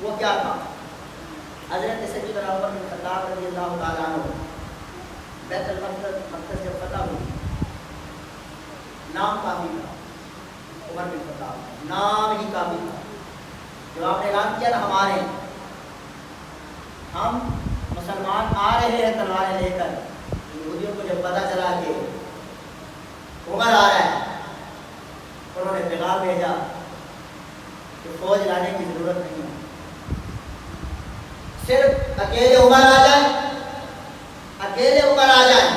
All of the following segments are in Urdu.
وہ کیا تھا؟ حضرت سیدنا عمر بن خطاب رضی اللہ تعالیٰ عنہ بیت المقدس جب فتح ہوئی، نام کافی تھا عمر بن خطاب، نام ہی کافی تھا. جب آپ نے اعلان کیا نا ہمارے ہم مسلمان آ رہے ہیں تلواریں لے کر، یہودیوں کو جب پتہ چلا کہ عمر آ رہا ہے، انہوں نے پیغام بھیجا کہ فوج لانے کی ضرورت نہیں ہے، صرف اکیلے عمر آ جائیں، اکیلے عمر آ جائیں،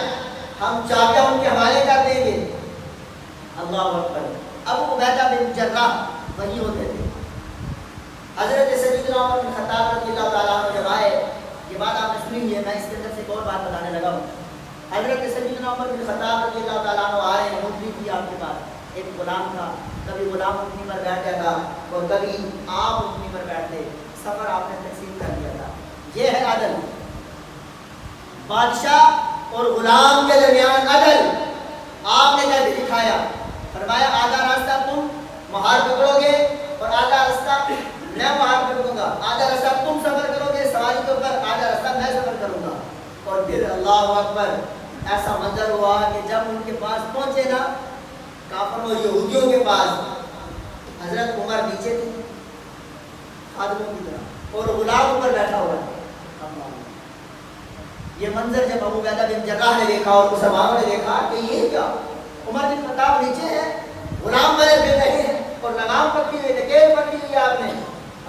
ہم چابیاں ان کے حوالے کر دیں گے. اللہ اکبر. ابو عبیدہ بن جراح وہی ہوتے تھے. حضرت سیدنا عمر بن خطاب رضی اللہ تعالیٰ عنہ جب آئے، یہ بات آپ نے سنی ہے، میں اس کے اندر سے ایک اور بات بتانے لگا ہوں. حضرت سیدنا عمر بن خطاب رضی اللہ تعالیٰ عنہ آ رہے ہیں، اونٹنی تھی آپ کے پاس، ایک غلام تھا، کبھی غلام اونٹنی پر بیٹھ جاتا اور کبھی آپ اونٹنی پر بیٹھتے، سفر آپ نے تقسیم کر دیا تھا. یہ ہے عدل، بادشاہ اور غلام کے درمیان عدل. آپ نے کیا دکھایا؟ فرمایا آدھا راستہ تم مہار پکڑو گے اور آدھا راستہ میں مہار پکڑوں گا، آدھا راستہ تم سفر کرو گے سواری کے اوپر، آدھا راستہ میں سفر کروں گا. اور پھر اللہ اکبر، ایسا منظر ہوا کہ جب ان کے پاس پہنچے نا کافروں اور یہودیوں کے پاس، حضرت عمر نیچے تھے خادموں کی طرح اور غلام اوپر بیٹھا ہوا ہے. یہ منظر جب ابو عبیدہ بن جراح نے دیکھا اور مسلمانوں نے دیکھا کہ یہ کیا، عمر بن خطاب نیچے ہے، غلام بنے پھر رہے ہیں اور لگام پکڑی ہوئی، نکیل پکڑی ہوئی آپ نے.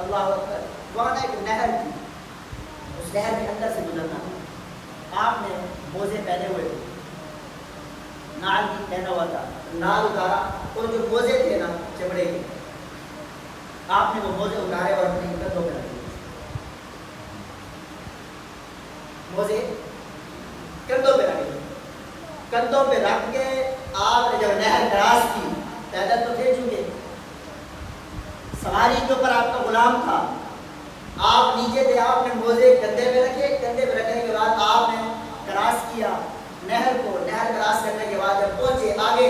اللہ اکبر. وہاں ایک نہر تھی، اس نہر کے اندر سے گزرنا تھا. آپ نے موزے پہنے ہوئے تھے، نال بھی پہنا ہوا تھا، نال اتارا اور جو موزے تھے نا چمڑے کے، آپ نے وہ موزے اتارے اور اپنے کندھوں پہ رکھ دیے. موزے کندھوں پہ رکھ دیے. کندھوں پہ رکھ کے آپ نے جب نہر کراس کی، پیدل تو تھے چکے، سواری کے اوپر آپ کا غلام تھا، آپ نیچے تھے، آپ نے موزے کندھے پہ رکھے، کندھے پہ رکھنے کے بعد آپ نے کراس کیا نہر کو. نہر کراس کرنے کے بعد جب پہنچے آگے،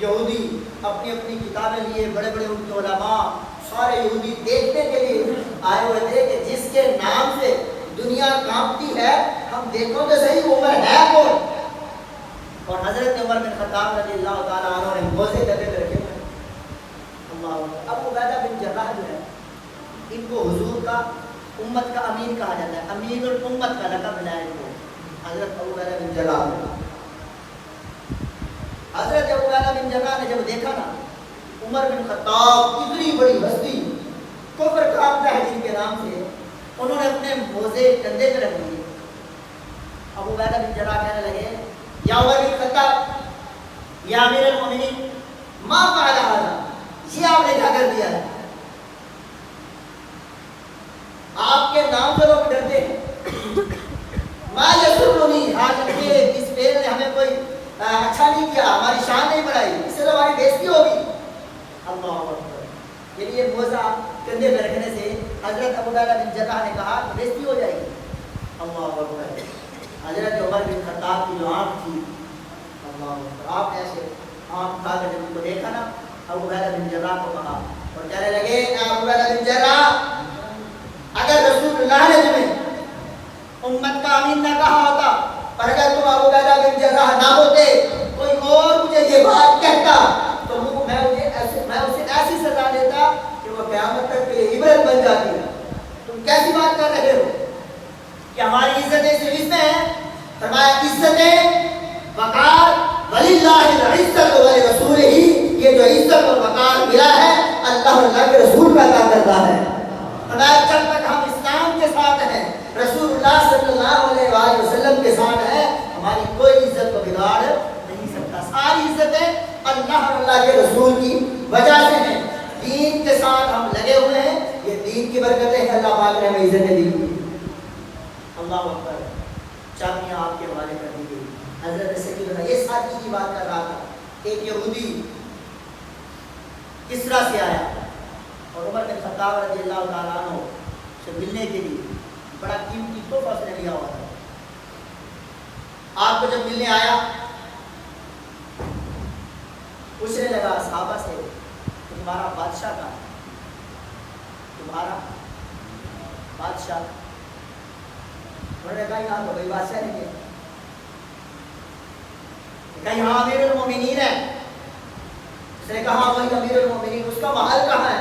یہودی اپنی اپنی کتابیں لیے، بڑے بڑے ان کے علماء سارے یہودی دیکھنے کے لیے آئے ہوئے تھے کہ جس کے نام سے دنیا کانپتی ہے، ہم دیکھو تو صحیح عمر ہے کون. اور حضرت عمر بن خطاب رضی اللہ تعالیٰ عنہ نے موزے کندھے پہ رکھے ہوئے. اللہ اکبر. ابو عبیدہ بن جراح جو ہے، ان کو حضور کا امت کا امین کہا جاتا ہے، امین الامت کا لقب ملا ہے ان کو. حضرت ابو عبیدہ بن جراح، حضرت ابو عبیدہ بن جراح نے جب دیکھا نا عمر بن خطاب اتنی بڑی ہستی، کفر کانپتا ہے جن کے نام سے، انہوں نے اپنے موزے کندھے پہ رکھ دیے. ابو عبیدہ بن جراح کہنے لگے یا عمر بن خطاب، یا امیر المومنین، ما فعل ھذا، یہ آپ نے کیا کر دیا ہے؟ آپ کے نام سے لوگ ڈرتے ہیں. ما یسرنی، اس فعل نے ہمیں کوئی اچھا نہیں کیا، ہماری شان نہیں بڑھائی، اس سے ہماری بےزتی ہوگی. اللہ اکبر. یعنی یہ موزہ کندھے پہ رکھنے سے حضرت ابو عبیدہ بن جراح نے کہا کہ بےزتی ہو جائے گی. اللہ اکبر. حضرت عمر بن خطاب کی جو آنکھ تھی، اللہ اکبر، آپ ایسے آنکھ اٹھا کر جب ان کو دیکھا نا، ابو عبیدہ بن جراح کو کہا اور کہنے لگے ابو عبیدہ بن جراح، اگر رسول اللہ نے تمہیں امت کا امین نہ کہا ہوتا، اور اگر تم ابو عبیدہ بن جراح نہ ہوتے، کوئی اور مجھے یہ بات کہتا تو میں اسے ایسی سزا دیتا کہ وہ قیامت تک کے لیے عبرت بن جاتی. تم کیسی بات کر رہے ہو کہ ہماری عزتیں صرف اس میں ہیں؟ فرمایا عزتیں وقار وللہ العزت ولرسولہ، یہ جو عزت اور وقار ملا ہے اللہ اور اللہ کے رسول کا عطا کرتا ہے. فرمایا جب تک ہم اسلام کے ساتھ ہیں، رسول اللہ صلی اللہ علیہ وآلہ وسلم کے ساتھ ہیں، ہماری کوئی عزت کو بگاڑ نہیں سکتا. ساری عزتیں اللہ اور اللہ کے رسول کی وجہ سے ہیں. دین کے ساتھ ہم لگے ہوئے ہیں، یہ دین کی برکتیں ہیں، اللہ پاک نے ہمیں عزتیں دی. اللہ اکبر. چابیاں آپ کے حوالے کر دی گئی. حضرت سیدنا، یہ ساتھی کی بات کر رہا تھا. ایک یہودی کسرا سے آیا اور عمر بن خطاب رضی اللہ تعالیٰ عنہ سے ملنے کے لیے بڑا قیمتی تحفہ اس نے لیا ہوا تھا. آپ کو جب ملنے آیا، پوچھنے لگا صحابہ سے تمہارا بادشاہ کا، تمہارا بادشاہ. انہوں نے کہا یہاں تو کوئی بادشاہ نہیں ہے. کہا یہاں امیر المومنین ہے. اس نے کہا وہی امیر المومنین, اس کا محل کہاں ہے؟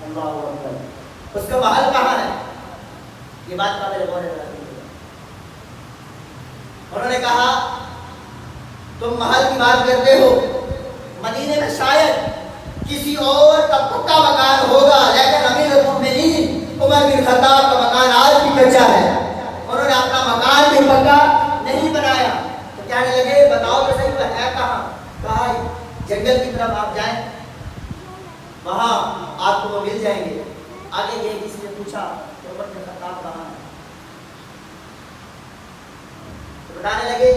اللہ اکبر, اس کا محل کہاں ہے؟ یہ بات قابل غور ہے. انہوں نے کہا تم محل کی بات کرتے ہو, مدینے میں شاید کسی اور کا پکا مکان ہوگا, لیکن امیر المومنین عمر بن خطاب کا مکان آج بھی کچا ہے. انہوں نے اپنا مکان بھی پکا نہیں بنایا. تو کہنے لگے بتاؤ تو صحیح وہ ہے کہاں؟ کہا جنگل کی طرف آپ جائیں, وہاں آپ کو وہ مل جائیں گے. آگے یہ کسی نے پوچھا کہ عمر بن خطاب کہاں ہے؟ تو بتانے لگے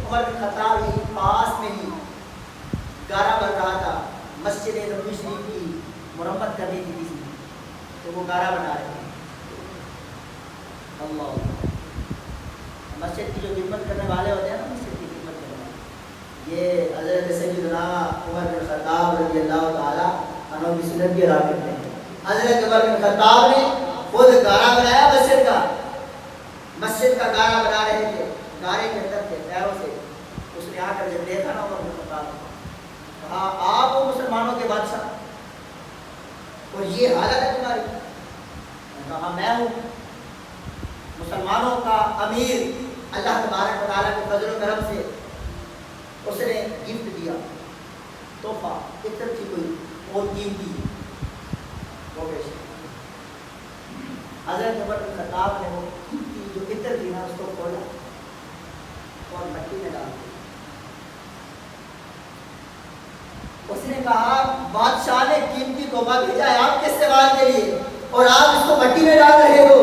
عمر بن خطاب ہی پاس میں ہی گارا بن رہا تھا, مسجد نبوی شریف کی مرمت کرنی تھی کسی نے, تو وہ گارا بنا رہے تھے. اللہ, مسجد کی جو خدمت کرنے والے ہوتے ہیں نا, مسجد کی خدمت کرنے والے, یہ حضرت سیدنا عمر بن خطاب رضی اللہ تعالی عنہ کی سنت بھی ادا کرتے ہیں. حضرت عمر بن خطاب نے خود گارا بنایا مسجد کا, مسجد کا گارا بنا رہے تھے, گارے کے اندر تھے پیروں سے. اس نے آ کر جب دیکھا نا عمر بن خطاب, کہا آپ ہو مسلمانوں کے بادشاہ اور یہ حالت ہے تمہاری؟ کہا میں ہوں مسلمانوں کا امیر. اللہ تبارک و تعالیٰ کے فضل و کرم سے اس نے گفٹ دیا, تحفہ, عطر تھی کوئی اور قیمتی, وہ پیش. حضرت عمر بن خطاب نے وہ قیمتی جو عطر تھی نا اس کو کھولا اور مٹی میں ڈال دیا. اس نے کہا بادشاہ نے قیمتی تحفہ بھیجا ہے آپ کے استعمال کے لیے اور آپ اس کو مٹی میں ڈال رہے ہو.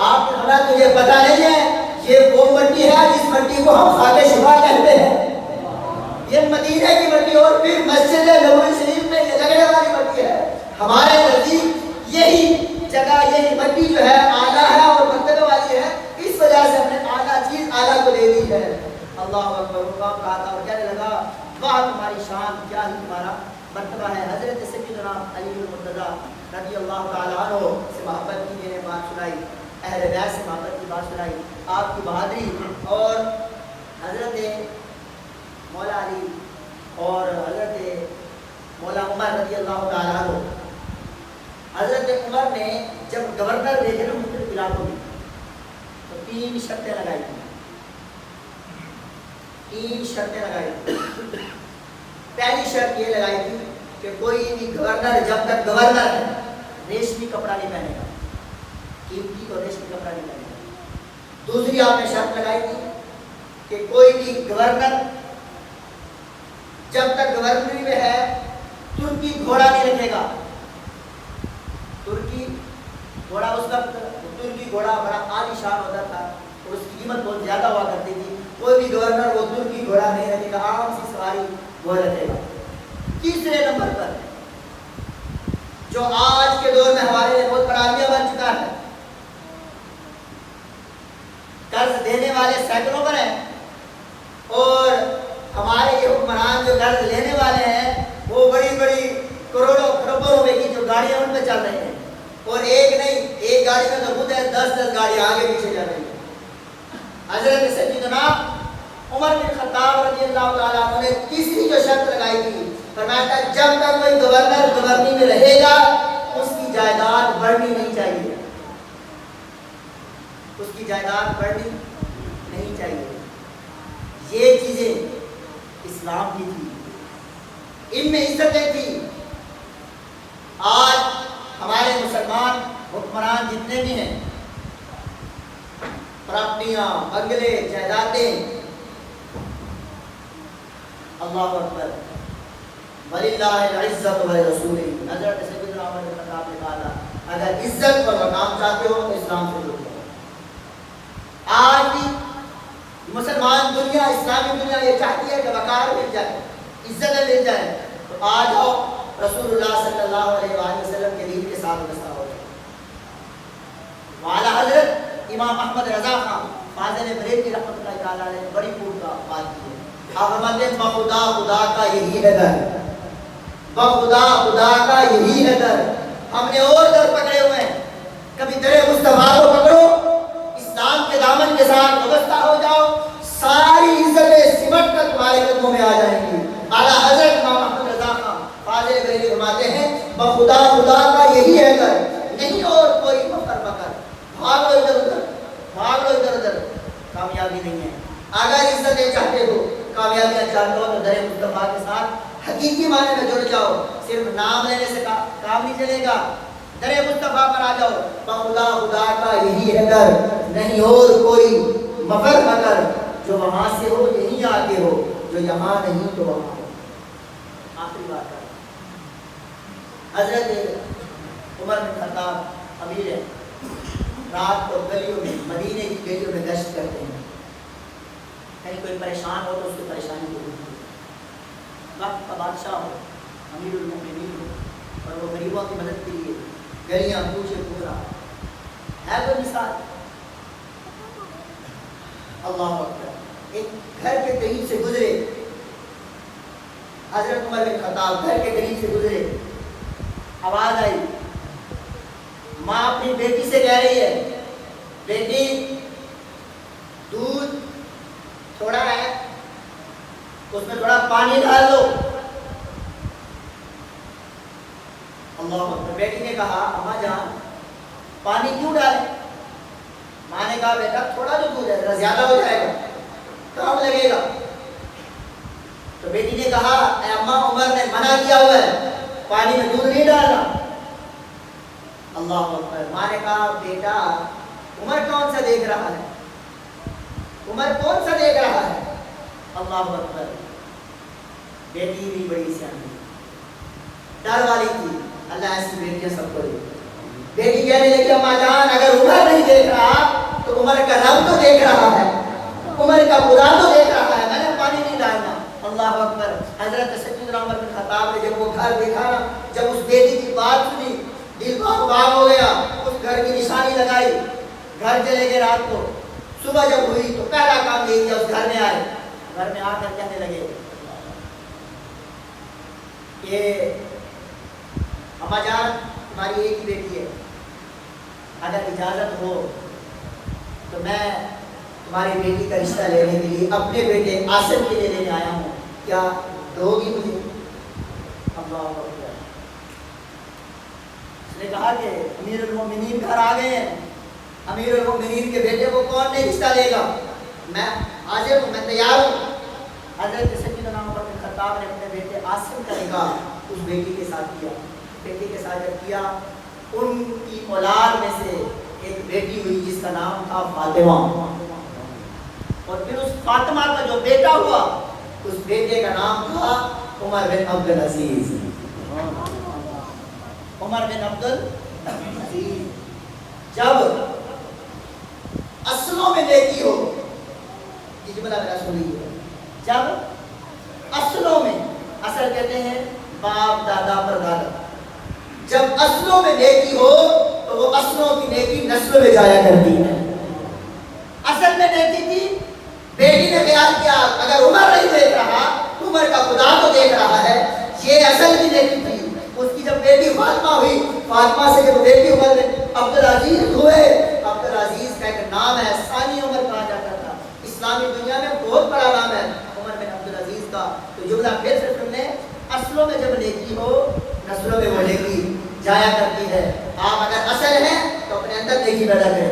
آپ نے تو یہ پتا نہیں ہے یہ وہ مٹی ہے جس مٹی کو ہم خاک شبا کہتے ہیں. یہ مدینے کی مٹی اور پھر مسجد نبوی شریف میں یہ لگنے والی مٹی ہے. ہمارے نزدیک یہی جگہ, یہی مٹی جو ہے اعلیٰ ہے اور مرتبے والی ہے, اس وجہ سے ہم نے اعلیٰ چیز اعلیٰ کو دے دی ہے. اللہ اکبر. وہ کہا تھا اور کہنے لگا واہ تمہاری شان, کیا ہی تمہارا مرتبہ ہے. حضرت سیدنا علی المرتضیٰ رضی اللہ تعالیٰ عنہ سے محبت کی میں نے بات سنائی, اہل بیت سے محبت کی بات سنائی, آپ کی بہادری, اور حضرت مولا علی اور حضرت مولا عمر رضی اللہ تعالیٰ عنہ. حضرت عمر نے جب گورنر بھیجے نا مختلف علاقوں میں تو 3 شرطیں لگائی تھیں. 3 شرطیں لگائی تھی. پہلی شرط یہ لگائی تھی کہ کوئی بھی گورنر جب تک گورنر ہے ریشمی کپڑا نہیں پہنے گا, قیمتی اور ریشمی کپڑا نہیں پہنے گا. دوسری آپ نے شرط لگائی تھی کہ کوئی بھی گورنر جب تک گورنری میں ہے ترکی گھوڑا نہیں رکھے گا. ترکی گھوڑا اس وقت ترکی گھوڑا بڑا عالی شان ہوتا تھا اور اس کی قیمت بہت زیادہ ہوا کرتی تھی. کوئی بھی گورنر وہ ترکی گھوڑا نہیں رکھے گا, عام سی سواری وہ رکھے گا. تیسرے نمبر پر جو آج کے دور میں ہمارے لیے بہت بڑا عالیہ بن چکا ہے, قرض دینے والے سینکڑوں پر ہیں اور ہمارے یہ حکمران جو قرض لینے والے ہیں وہ بڑی بڑی کروڑوں کروڑوں روپے کی جو گاڑیاں ان پہ چل رہے ہیں, اور ایک نہیں, ایک گاڑی میں تو خود ہے 10 گاڑیاں آگے پیچھے چل رہی ہیں. حضرت سیدنا عمر بن خطاب رضی اللہ تعالیٰ عنہ نے تیسری جو شرط لگائی تھی, فرمایا تھا جب تک کوئی گورنر گورنی میں رہے گا اس کی جائیداد بڑھنی نہیں چاہیے, اس کی جائیداد بڑھنی نہیں چاہیے. یہ چیزیں اسلام کی تھی, ان میں عزتیں تھی. آج ہمارے مسلمان حکمران جتنے بھی ہیں, پراپرٹیاں, بنگلے, جائیدادیں, اللہ اکبر, وَلِلَّهِ الْعِزَّةُ وَلِرَسُولِهِ. حضرت سیدنا عمر بن خطاب نے کہا اگر عزت اور مقام چاہتے ہو تو اسلام سے جڑو. آج بھی مسلمان دنیا, اسلامی دنیا یہ چاہتی ہے کہ وقار مل جائے, عزتیں مل جائیں, تو آ جاؤ رسول اللہ صلی اللہ علیہ وآلہ وسلم کے دین کے ساتھ وابستہ ہو جائے. وعلی حضرت امام احمد رضا خان فاضل بریلوی رحمۃ اللہ تعالیٰ نے بڑی خوب کا بات کی ہے. آپ فرماتے ہیں بخدا خدا کا یہی ہے در, بخدا خدا کا یہی ہے در. ہم نے اور در پکڑے ہوئے ہیں, جاؤ، صرف نام لینے سے کام نہیں چلے گا، در مصطفیٰ پر آ جاؤ، خدا خدا کا یہی ہے در، نہیں اور کوئی مفر مگر، جو وہاں سے ہو یہیں آ کے ہو، جو یہاں نہیں تو وہاں ہو۔ آخری بات ہے، حضرت عمر بن خطاب امیر ہے، رات کو گلیوں میں، مدینے کی گلیوں میں گشت کرتے ہیں، کہیں کوئی پریشان ہو تو اس کی پریشانی دور ہوتی ہے، وقت کا بادشاہ ہو، امیر المومنین ہو، اور وہ غریبوں کی مدد کے لیے گلیاں پوچھے پورا ہے تو مثال۔ اللہ اکبر، ایک گھر کے قریب سے گزرے، حضرت عمر بن خطاب گھر کے قریب سے گزرے، آواز آئی، ماں اپنی بیٹی سے کہہ رہی ہے، بیٹی دودھ تھوڑا ہے، اس میں تھوڑا پانی ڈال دو۔ اللہ اکبر، بیٹی نے کہا، اماں جان پانی کیوں ڈالیں؟ ماں نے کہا، بیٹا تھوڑا جو دودھ ہے ذرا زیادہ ہو جائے گا، کام لگے گا۔ تو بیٹی نے کہا، اے اماں عمر نے منع کیا ہوا ہے، پانی میں دودھ نہیں ڈالنا۔ اللہ اکبر، ماں نے کہا، بیٹا عمر کون سا دیکھ رہا ہے، عمر کون سا دیکھ رہا ہے؟ اللہ اکبر، بیٹی بھی بڑی سیانی ڈر والی تھی، اللہ ایسی بیٹیاں سب کو دے۔ بیٹی کہنے لگی، اماں جان اگر عمر نہیں دیکھ رہا تو عمر کا رب تو دیکھ رہا ہے، عمر کا خدا تو دیکھ رہا ہے، میں نے پانی نہیں ڈالنا۔ اللہ اکبر، حضرت سیدنا عمر بن خطاب نے جب وہ گھر دیکھا نا، جب اس بیٹی کی بات سنی، دل باغ باغ ہو گیا، اس گھر کی نشانی لگائی، گھر چلے گئے رات کو، صبح جب ہوئی تو پہلا کام یہ کیا، اس گھر میں آئے، گھر میں آ کر کہنے لگے کہ اماں جان تمہاری ایک ہی بیٹی ہے، اگر اجازت ہو تو میں تمہاری بیٹی کا رشتہ لینے کے لیے اپنے بیٹے آصف کے لیے لینے آیا ہوں، کیا دو گی مجھے؟ اللہ اکبر، اس نے کہا کہ امیر المومنین گھر آ گئے ہیں، امیر المومنین کے بیٹے کو کون نہیں رشتہ لے گا، میں حاضر ہوں، میں تیار ہوں۔ حضرت سیدنا عمر بن خطاب نے اپنے بیٹے آصف کا نکاح اس بیٹی کے ساتھ کیا، بیٹی کے ساتھ جب کیا، ان کی اولاد میں سے ایک بیٹی ہوئی جس کا نام تھا فاطمہ، اور پھر اس فاطمہ کا جو بیٹا ہوا اس بیٹے کا نام تھا عمر بن عبد العزیز، عمر بن عبد العزیز۔ جب اصلوں میں نیکی ہو، یہ جملہ میرا سنیے، جب اصلوں میں، اصل کہتے ہیں باپ دادا پر دادا، جب اصلوں میں نیکی ہو تو وہ اصلوں کی نیکی نسلوں میں جایا کرتی ہے۔ اصل میں نیکی تھی، بیٹی نے خیال کیا اگر عمر نہیں دیکھ رہا تو عمر کا خدا تو دیکھ رہا ہے، یہ اصل کی نیکی تھی۔ اس کی جب بیٹی فاطمہ ہوئی، فاطمہ سے جب بیٹی عمر بن عبد العزیز ہوئے، عبد العزیز کا ایک نام ہے، ثانی عمر کہا جاتا تھا، اسلامی دنیا میں بہت بڑا نام ہے عمر بن عبد العزیز کا۔ تو جملہ پھر سے سن لیں، اصلوں میں جب نیکی ہو نسلوں میں وہ نیکی جایا کرتی ہے۔ آپ اگر اصل ہیں تو اپنے اندر نیکی پیدا کریں۔